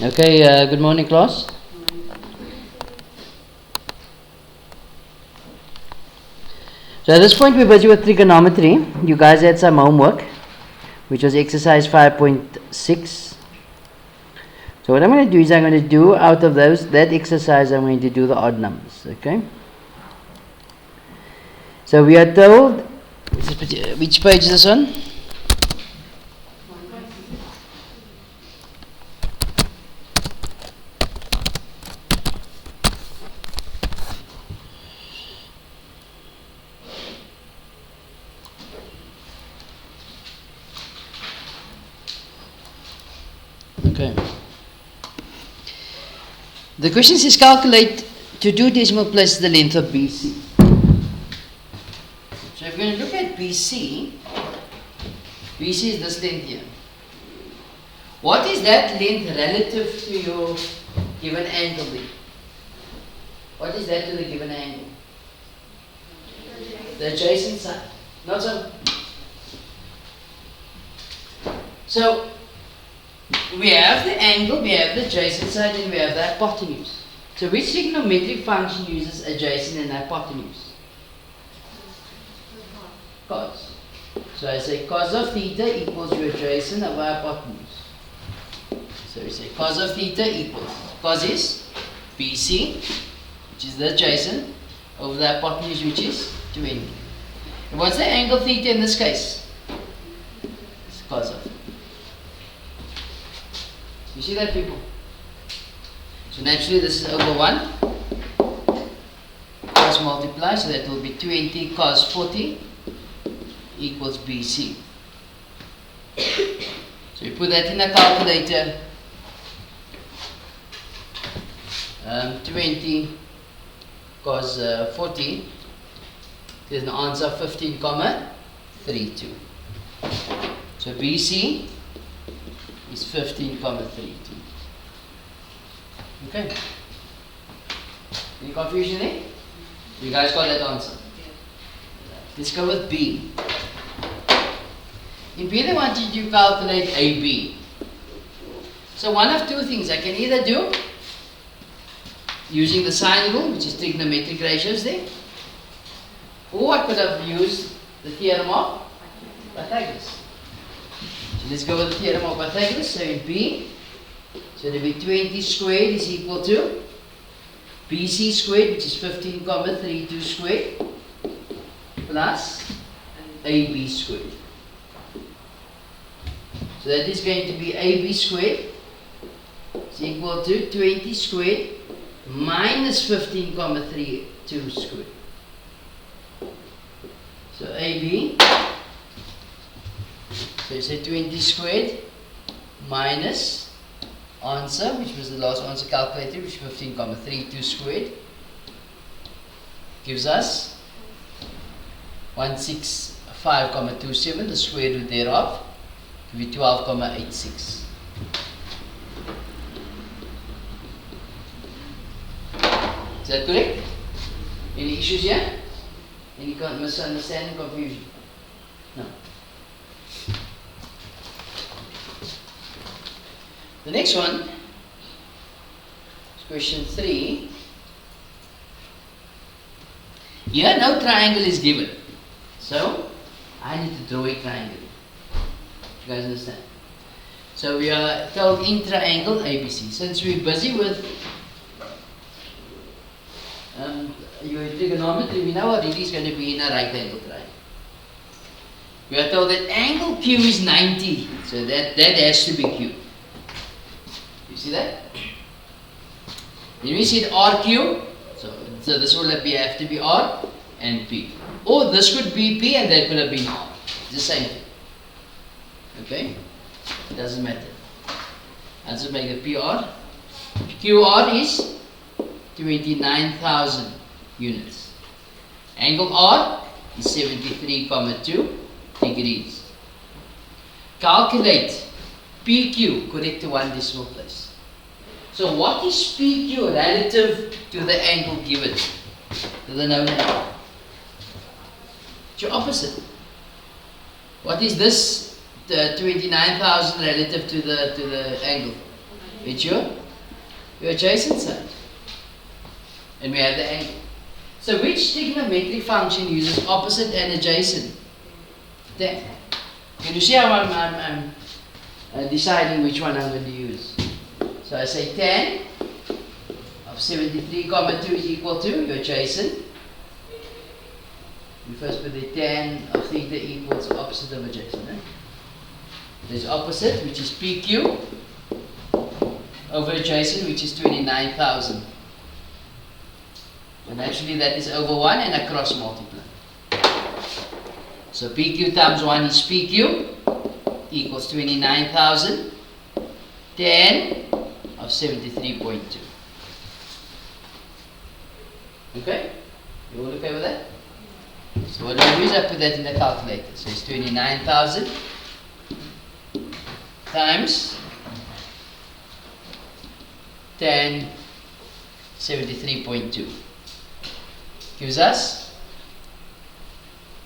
Okay, good morning, class. So at this point we're busy with trigonometry. You guys had some homework, which was exercise 5.6. So what I'm going to do is I'm going to do out of that exercise, I'm going to do the odd numbers, okay? So we are told, which page is this on? Okay. The question says calculate to 2 decimal places the length of BC. So if we're going to look at BC is this length here. What is that length relative to your given angle there? What is that to the given angle? The adjacent side. Not so. So we have the angle, we have the adjacent side, and we have the hypotenuse. So which trigonometric function uses adjacent and hypotenuse? Cos. So I say cos of theta equals your adjacent over hypotenuse. So we say cos of theta equals, cos is BC, which is the adjacent, over the hypotenuse, which is 20. And what's the angle theta in this case? It's cos of. You see that, people? So naturally this is over 1. Cos multiply, so that will be 20 cos 40 equals BC. So you put that in a calculator. 20 cos 40 is an answer of 15,32. So BC is 15,32. Okay. Any confusion there? You guys got that answer? Let's go with B. In B they want you to calculate AB. So one of two things I can either do using the sine rule, which is trigonometric ratios there, or I could have used the theorem of Pythagoras. So let's go with the theorem of Pythagoras. So in B, so it will be 20 squared is equal to BC squared, which is 15,32 squared, plus AB squared. So that is going to be AB squared is equal to 20 squared minus 15,32 squared. So AB, so you say 20 squared minus answer, which was the last answer calculated, which is 15,32 squared, gives us 165,27, the square root thereof will be 12,86. Is that correct? Any issues here? Any misunderstanding, confusion? No. The next one is question 3. Here no triangle is given. So I need to draw a triangle. You guys understand? So we are told in triangle ABC. Since we're busy with your trigonometry, we know already is going to be in a right angle triangle. We are told that angle Q is 90. So that has to be Q. You see that? Then we see RQ. So this will have to be R and P. Or this could be P and that could have been R. It's the same thing. Okay? It doesn't matter. I'll just make it PR. QR is 29,000 units. Angle R is 73,2 degrees. Calculate PQ correct to 1 decimal place. So what is PQ relative to the angle given? To the known angle. It's your opposite. What is this? The 29,000 relative to the angle? It's your adjacent side. And we have the angle. So which trigonometric function uses opposite and adjacent? Tan. Can you see how I'm deciding which one I'm going to use? So I say tan of 73,2 is equal to your adjacent. We first put the tan of theta equals opposite of adjacent. There's opposite, which is PQ, over adjacent, which is 29,000. And actually that is over 1 and I cross multiply. So PQ times 1 is PQ, equals 29,000, tan of 73.2. Okay? You all okay with that? So what I do is I put that in the calculator. So it's 29,000 times tan 73.2 gives us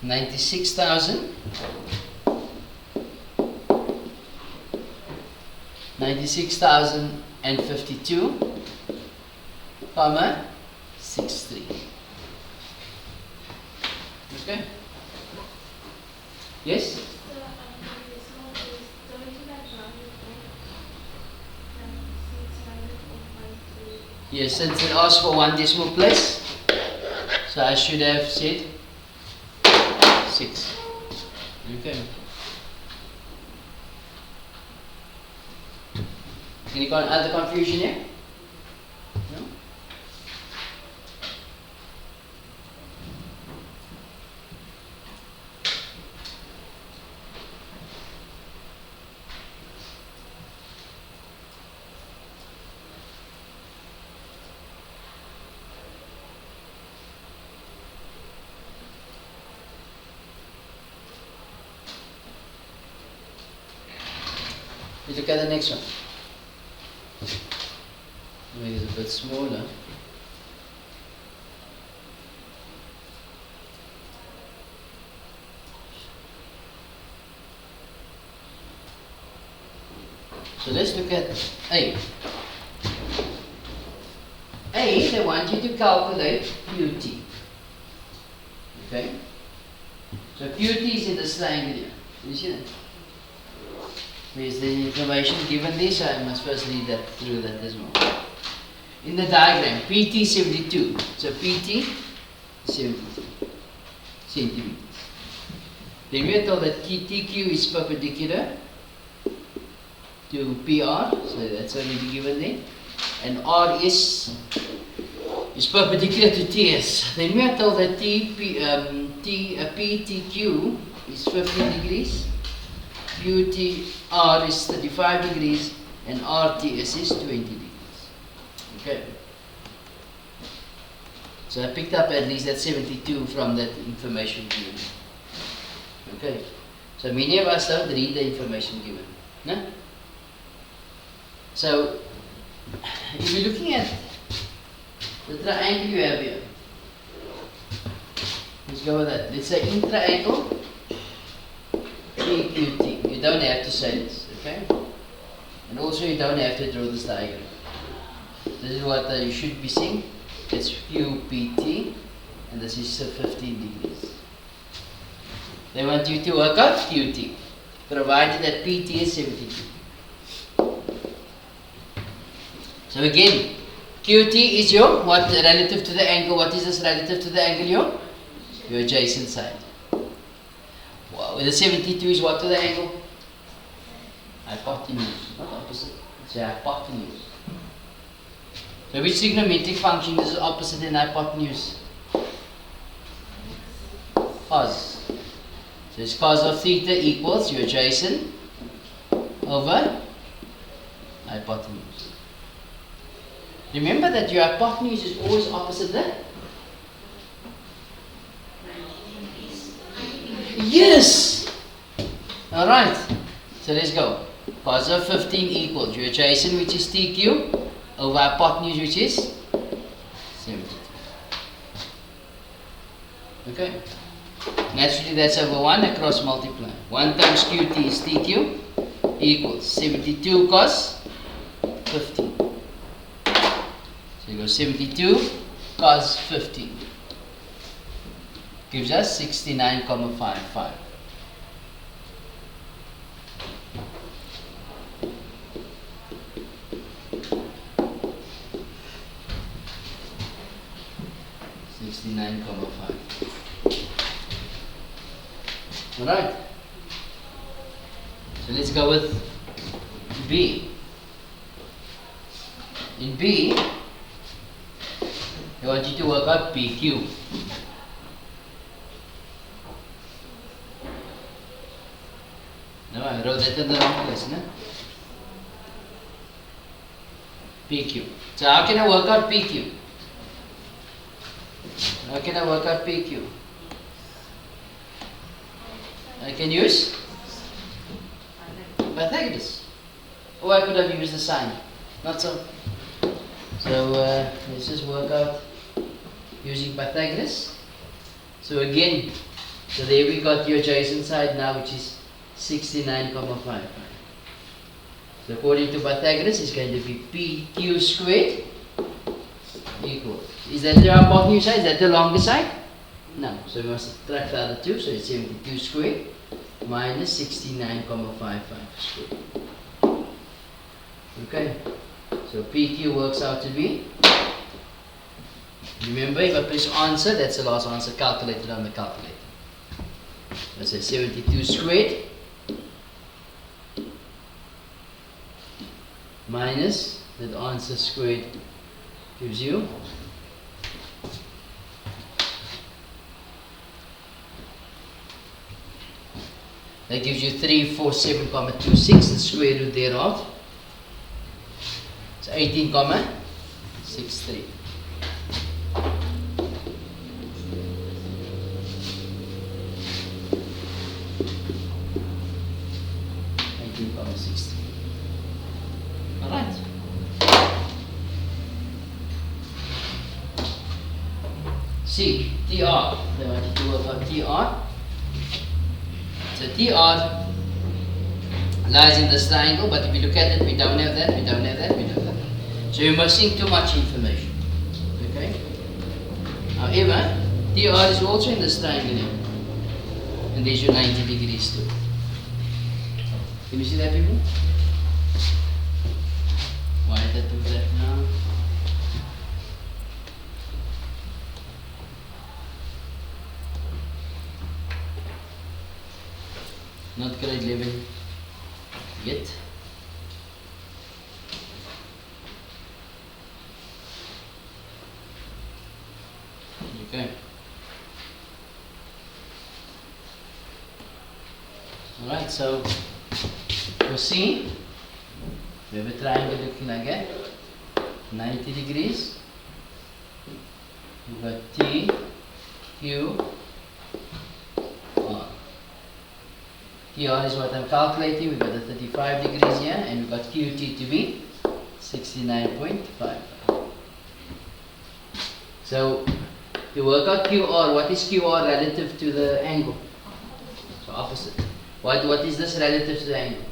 96,052, comma 63. Okay. Yes? Yes, since it asks for 1 decimal place, so I should have said 6. Okay. Any other confusion here? No? Let's look at the next one. Maybe it's a bit smaller. So let's look at A. A, they want you to calculate QT. Okay? So QT is in this triangle here. Do you see that? There's the information given this, so I must first read that through that as well. In the diagram, PT 72. So PT 72 centimeters. Then we are told that TQ is perpendicular to PR, so that's already given there. And R is perpendicular to TS. Then we are told that PTQ is 15 degrees. QTR is 35 degrees and RTS is 20 degrees. Okay. So I picked up at least that 72 from that information given. Okay. So many of us don't read the information given. No? So if you're looking at the triangle you have here, let's go with that. Let's say in triangle PQT. You don't have to say this, okay? And also you don't have to draw this diagram. This is what you should be seeing. It's QPT and this is 15 degrees. They want you to work out QT, provided that PT is 72. So again, QT is your, what relative to the angle? What is this relative to the angle? Your adjacent side. Wow, the 72 is what to the angle? Hypotenuse, not opposite. It's a hypotenuse. So which trigonometric function is opposite in hypotenuse? Cos. So it's cos of theta equals your adjacent over hypotenuse. Remember that your hypotenuse is always opposite the? Yes! Alright, so let's go. Cos of 15 equals your adjacent, which is TQ, over hypotenuse, which is 72. Okay? Naturally, that's over 1 across multiply. 1 times QT is TQ equals 72 cos 15. So you go 72 cos 15. Gives us 69,55. Alright. So let's go with B. In B, I want you to work out PQ. No, I wrote that in the wrong place, no? PQ. So how can I work out PQ? How can I work out PQ? I can use Pythagoras. Or I could have used the sign. Not so. So let's just work out using Pythagoras. So again, so there we got the adjacent side now, which is 69,55. So according to Pythagoras, it's going to be PQ squared equals. Is that the hypotenuse side? Is that the longer side? No. So we must subtract the other two. So it's 72 squared minus 69,55 squared. Okay. So PQ works out to be, remember, if I press answer, that's the last answer calculated on the calculator. That's a 72 squared minus that answer squared gives you that gives you 347,26, the square root thereof. It's 18,63. Alright. C, TR. They want you to work out TR. So TR lies in this triangle, but if you look at it, we don't have that, we don't have that, we don't have that. So you're missing too much information. Okay? However, TR is also in this triangle here. And there's your 90 degrees too. Can you see that, people? Why did I do that now? Not grade 11 yet. Okay. Alright, so you see, we have a triangle looking like that, 90 degrees. We've got T, Q, R. TR is what I'm calculating. We've got the 35 degrees here, and we've got QT to be 69.5. So to work out QR, what is QR relative to the angle? So opposite. What is this relative to the angle?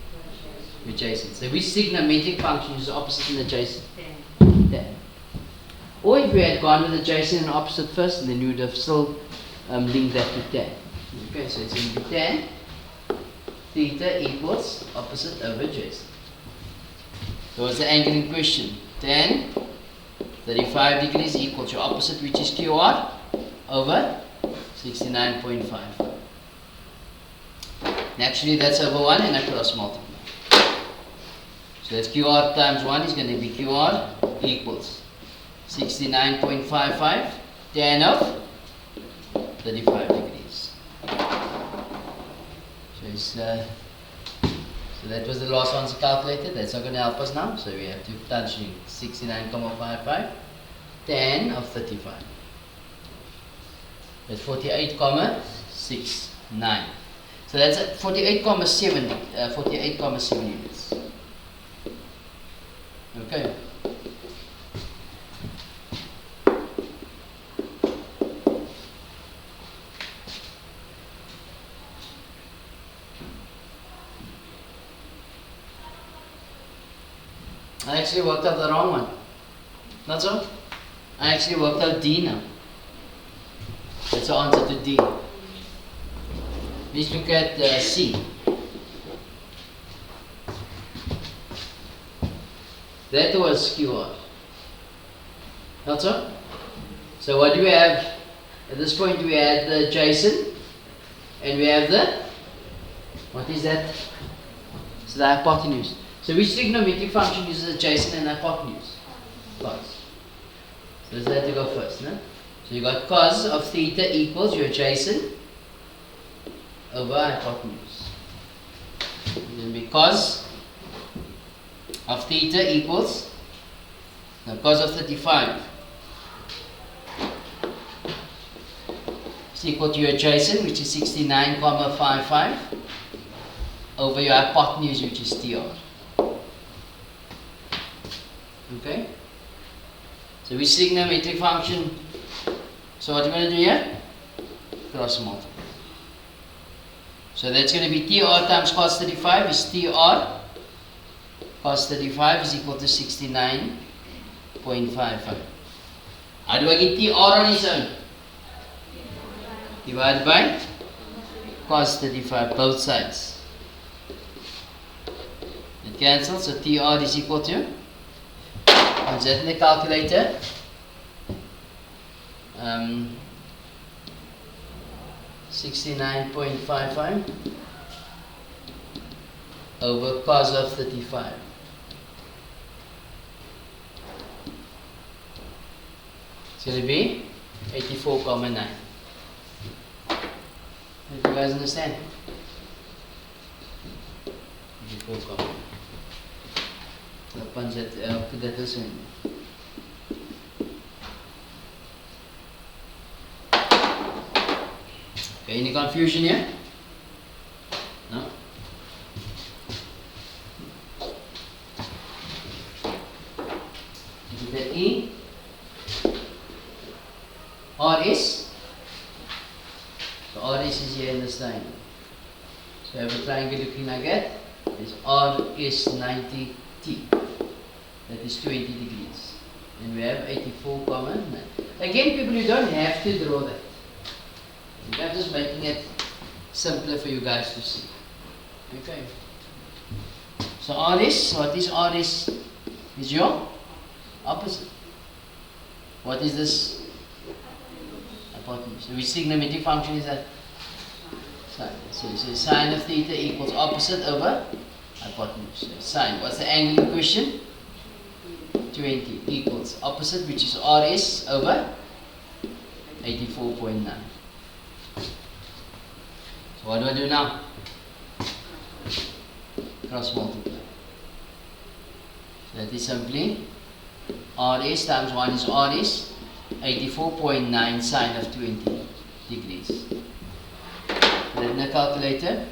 Adjacent. So which trigonometric function is opposite and adjacent? Tan. Or if we had gone with adjacent and opposite first, then we would have still linked that to tan. Okay, so it's going to be tan theta equals opposite over adjacent. So what's the angle in question? Tan 35 degrees equals your opposite, which is QR, over 69.5. Naturally, that's over 1 and I cross multiply. So that's QR times 1 is going to be QR equals 69.55 tan of 35 degrees. So that was the last answer calculated. That's not going to help us now. So we have to touch 69.55 tan of 35. That's 48,69. So that's at 48,7 units. Okay. I actually worked out the wrong one. Not so? I actually worked out D now. That's the answer to D. Let's look at C. That was QR. Not so? So what do we have? At this point we had the adjacent and we have the, what is that? It's the hypotenuse. So which trigonometric function uses adjacent and hypotenuse? Cos. So let's have to go first. No? So you got cos of theta equals your adjacent over hypotenuse. It's going to be cos of theta equals, now cos of 35 is equal to your adjacent, which is 69,55, over your hypotenuse, which is TR. Okay? So which trigonometric function? So what we're going to do here? Cross multiply. So that's going to be TR times cos 35 is TR. Cos 35 is equal to 69.55. How do I get TR on its own? Divided by cos 35, both sides. It cancels, so TR is equal to, what's that in the calculator? 69.55 over cos of 35. It's going to be 84,9. Do you guys understand? 84,9. I'll put that this in. Okay, any confusion here? No? Is that E? RS? So RS is here in this triangle. So I have a triangle looking like that. It's RS 90T. That is 20 degrees. And we have 84,9. Again, people, you don't have to draw that. I'm just making it simpler for you guys to see. Okay. So RS, what is RS? Is your opposite. What is this? Hypotenuse. So which trigonometric function is that? Sine. So sine of theta equals opposite over hypotenuse. So sine. What's the angle in question? 20 equals opposite, which is RS over 84.9. So what do I do now? Cross multiply. So that is simply RS times 1 is RS, 84.9 sine of 20 degrees. Put that in the calculator.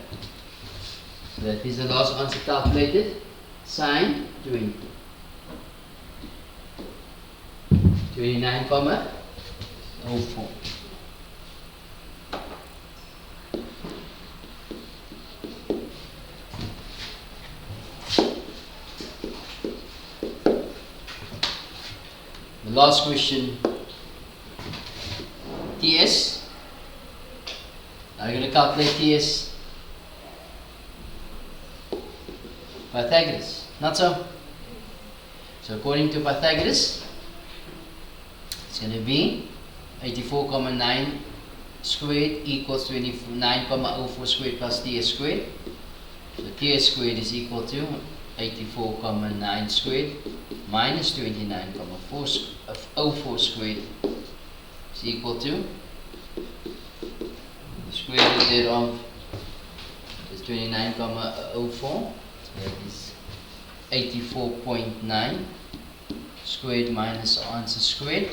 So that is the last answer calculated. Sine 20. 29,04. The last question, TS. Now you're going to calculate TS. Pythagoras, not so? So according to Pythagoras, it's going to be 84,9 squared equals 29,04 squared plus TS squared. So TS squared is equal to 84,9 squared minus 29,04 squared is equal to the square root thereof is 29,04. So that is 84.9 squared minus answer squared.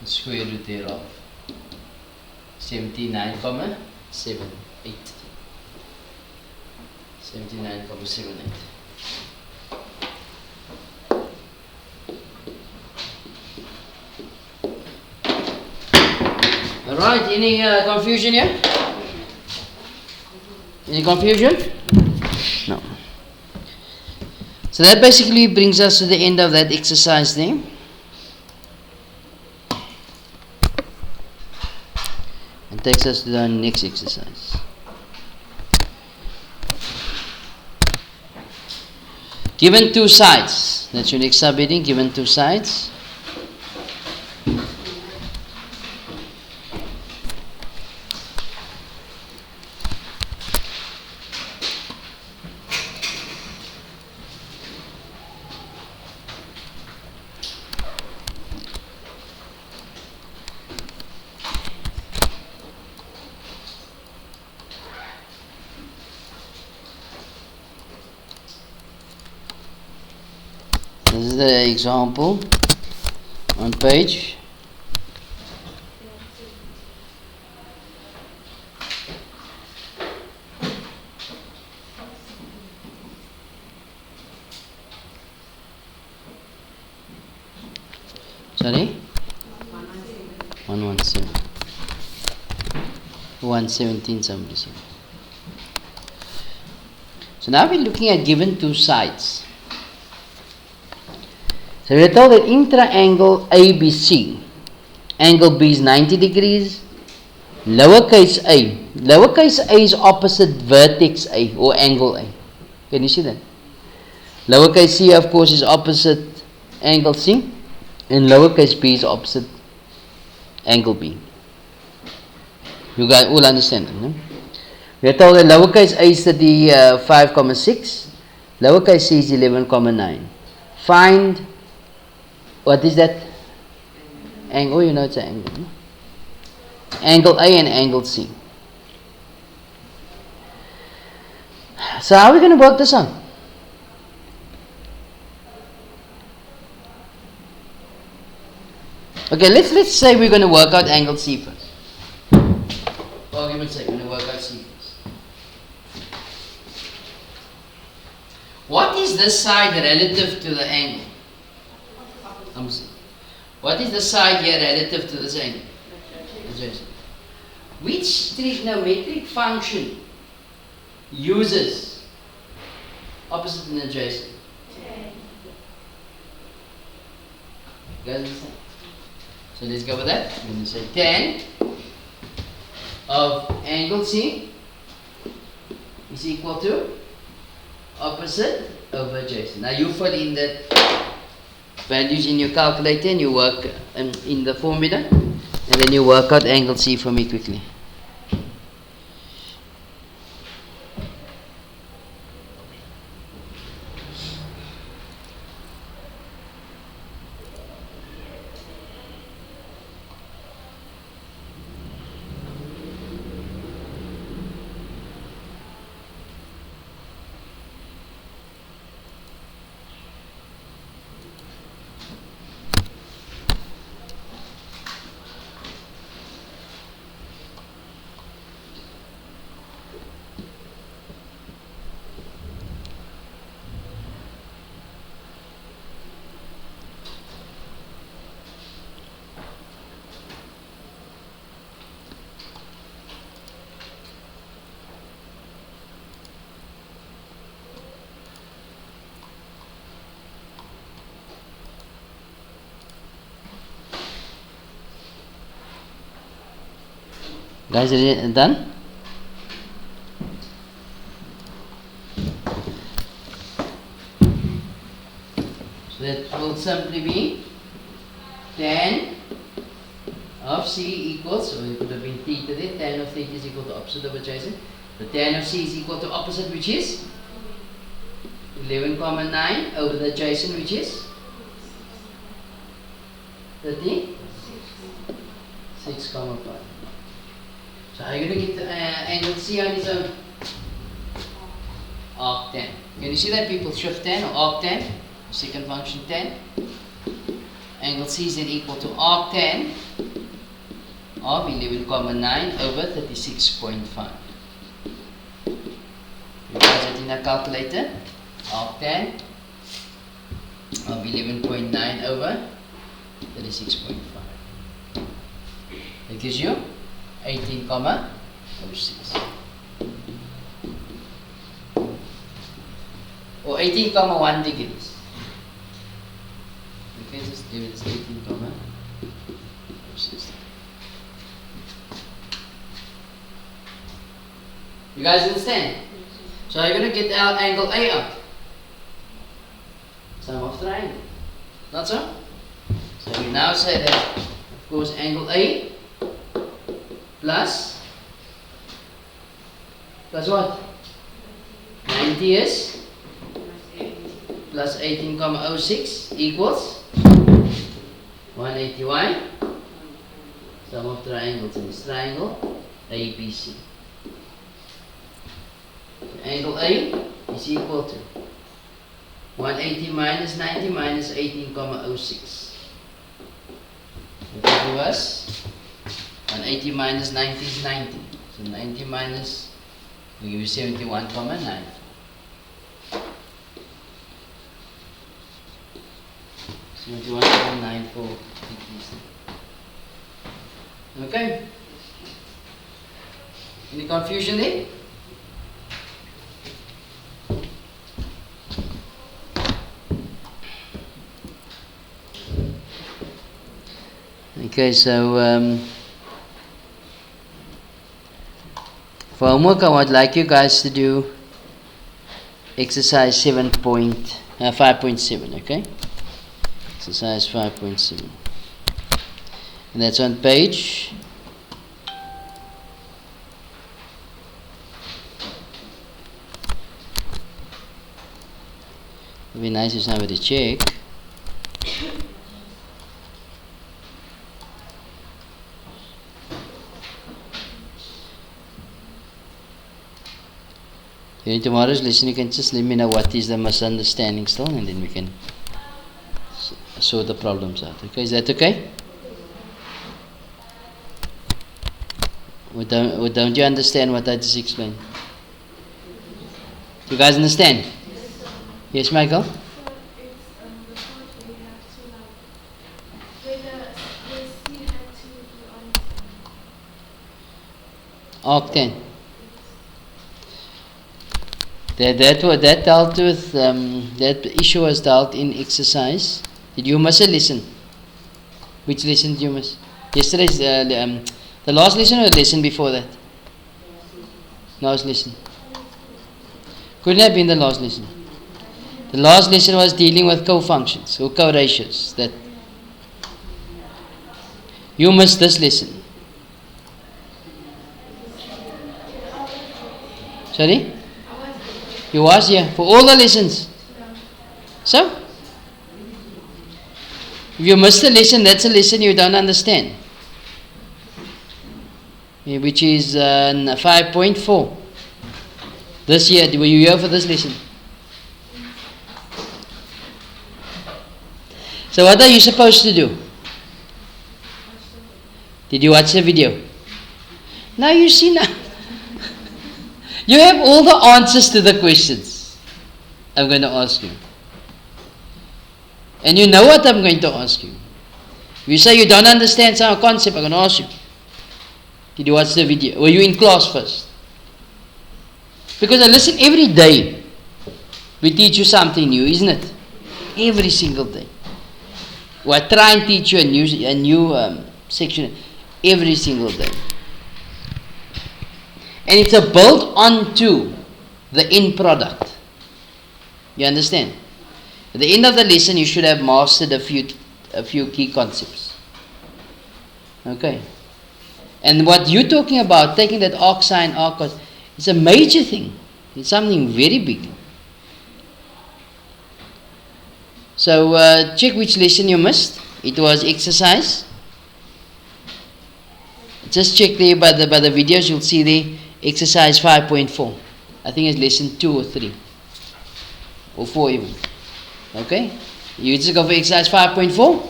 The square root thereof 79,78. 79,78. Alright, any confusion here? Any confusion? No. So that basically brings us to the end of that exercise there. And takes us to the next exercise. Given two sides, that's your next subheading, given two sides. This is the example on page . Sorry? 117. 117 somebody said. So now we're looking at given two sides. So we are told that in triangle ABC, angle B is 90 degrees, lowercase a is opposite vertex A or angle A. Can you see that? Lowercase c of course is opposite angle C, and lowercase b is opposite angle B. You guys all understand that, no? We are told that lowercase a is 35,6, lowercase c is 11,9. Find, what is that? Angle, you know it's an angle. No? Angle A and angle C. So how are we going to work this out? Okay, let's say we're going to work out angle C first. For argument's sake, we're going to work out C first. What is this side relative to the angle? What is the side here relative to this angle? Adjacent. Which trigonometric function uses opposite and adjacent? You guys understand? So let's go with that. I'm going to say tan of angle C is equal to opposite over adjacent. Now you put in that values in your calculator and you work in the formula, and then you work out angle C for me quickly. Guys, are you done? So that will simply be tan of C equals, so it would have been theta there, tan of theta is equal to opposite of adjacent. So tan of C is equal to opposite, which is 11,9 over the adjacent, which is 36,5. So how are you going to get the angle C on its own? Arctan. Can you see that, people? Shift tan or arctan, second function tan. Angle C is then equal to arctan of 11,9 over 36.5. You guys it in a calculator. Arctan of 11.9 over 36.5. That gives you 18,06. or 18,1 degrees. Okay, just give it 18,6. You guys understand? So you're going to get our angle A out. Sum of triangle. Not so? So we now say that, of course, angle A plus what? 90 is plus 18,06 equals 181. Sum of triangles in this triangle ABC. Angle A is equal to 180 minus 90 minus 18,06. That will give us 180 minus 90 is 90. So 90 minus, we give you 71,9. Okay. Any confusion there? Okay, so for homework I would like you guys to do exercise 5.7, okay? Exercise 5.7. And that's on page 'd be nice if somebody check. In tomorrow's lesson you can just let me know what is the misunderstanding still, and then we can sort the problems out. Okay, is that okay? Or don't you understand what I just explained? Do you guys understand? Yes, Michael? Octane. That dealt with that issue was dealt in exercise. Did you miss a lesson? Which lesson did you miss? Yesterday's the last lesson or the lesson before that? Last lesson. Couldn't have been the last lesson. The last lesson was dealing with co-functions or co-ratios. That you missed this lesson. Sorry? You was here for all the lessons. So? If you missed a lesson, that's a lesson you don't understand. Which is 5.4. This year, were you here for this lesson? So what are you supposed to do? Did you watch the video? Now you see now. You have all the answers to the questions I'm going to ask you. And you know what I'm going to ask you. If you say you don't understand some concept, I'm going to ask you. Did you watch the video? Were you in class first? Because I listen every day. We teach you something new, isn't it? Every single day. We try and teach you a new section every single day. And it's a build onto the end product. You understand? At the end of the lesson, you should have mastered a few key concepts. Okay. And what you're talking about, taking that arc sine, arc cos, it's a major thing. It's something very big. So check which lesson you missed. It was exercise. Just check there by the videos. You'll see there exercise 5.4. I think it's lesson 2 or 3 or 4 even. Okay. You just go for exercise 5.4.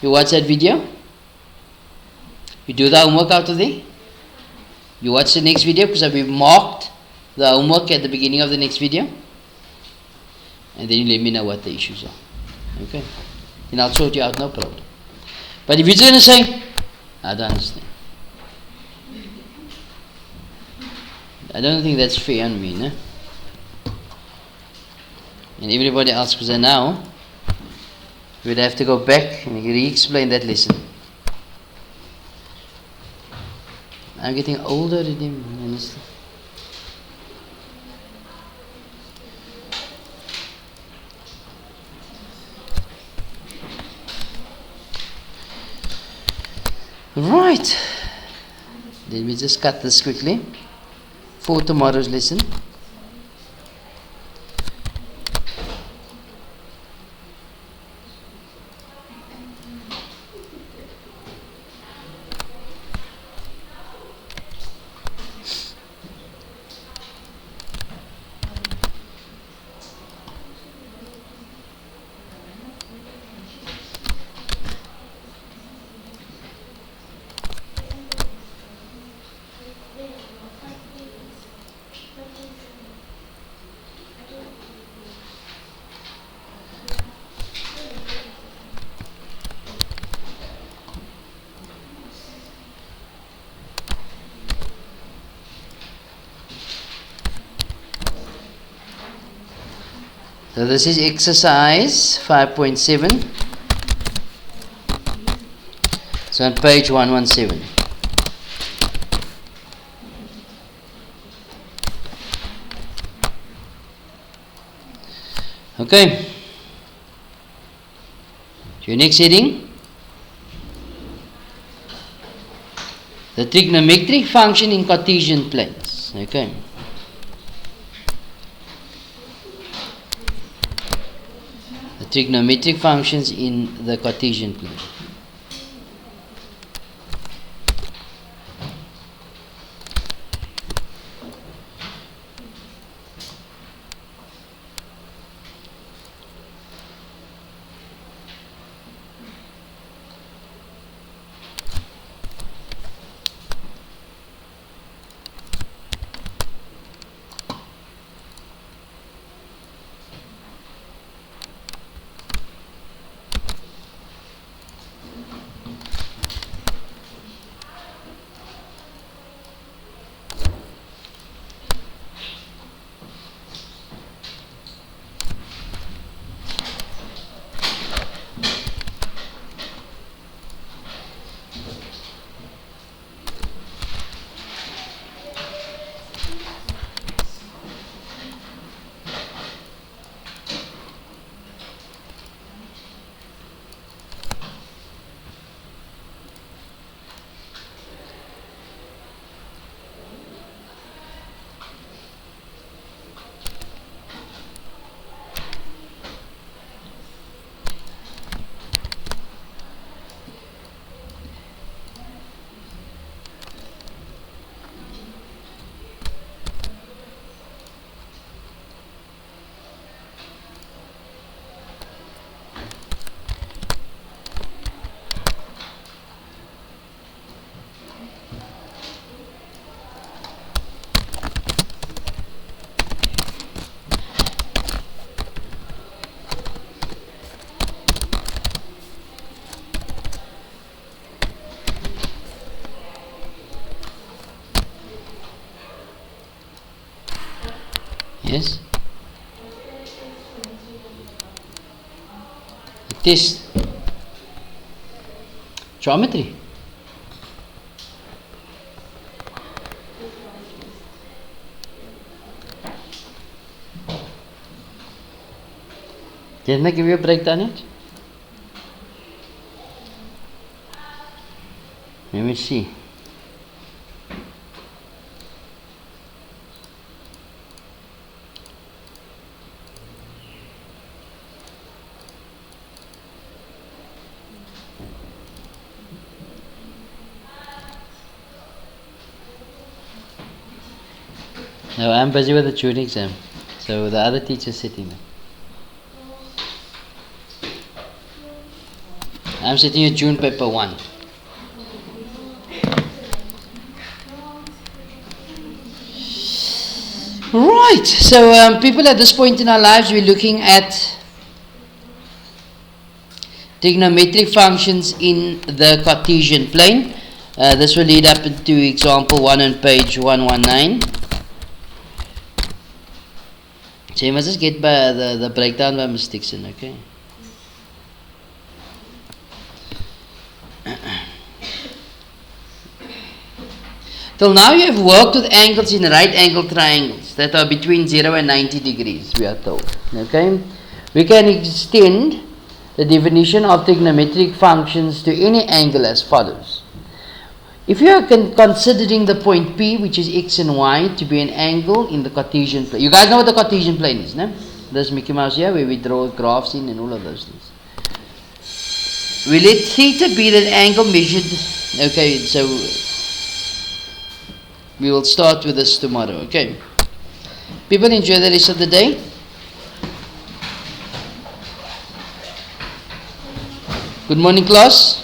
You watch that video. You do the homework out of there. You watch the next video because we've marked the homework at the beginning of the next video. And then you let me know what the issues are. Okay? And I'll sort you out, no problem. But if you're just going to say, I don't understand. I don't think that's fair on me, no? and everybody else, because now we'd have to go back and re-explain that lesson. I'm getting older already, honestly. Right, let me just cut this quickly for tomorrow's lesson. So this is exercise 5.7. So on page 117. Okay. Your next heading. The trigonometric function in Cartesian planes. Okay. Trigonometric functions in the Cartesian plane. Yes? Test. Geometry. Didn't I give you a breakdown yet? Let me see. No, I'm busy with the June exam, so the other teacher's sitting there. I'm sitting at June paper 1. Right, so people at this point in our lives, we're looking at trigonometric functions in the Cartesian plane. This will lead up into example 1 on page 119. So you must just get by the breakdown by mistakes in, okay? Till now you have worked with angles in right angle triangles that are between 0 and 90 degrees, we are told. Okay? We can extend the definition of trigonometric functions to any angle as follows. If you are considering the point P, which is x and y, to be an angle in the Cartesian plane. You guys know what the Cartesian plane is, no? There's Mickey Mouse here where we draw graphs in and all of those things. We let theta be that angle measured. Okay, so we will start with this tomorrow, okay? People, enjoy the rest of the day. Good morning, class.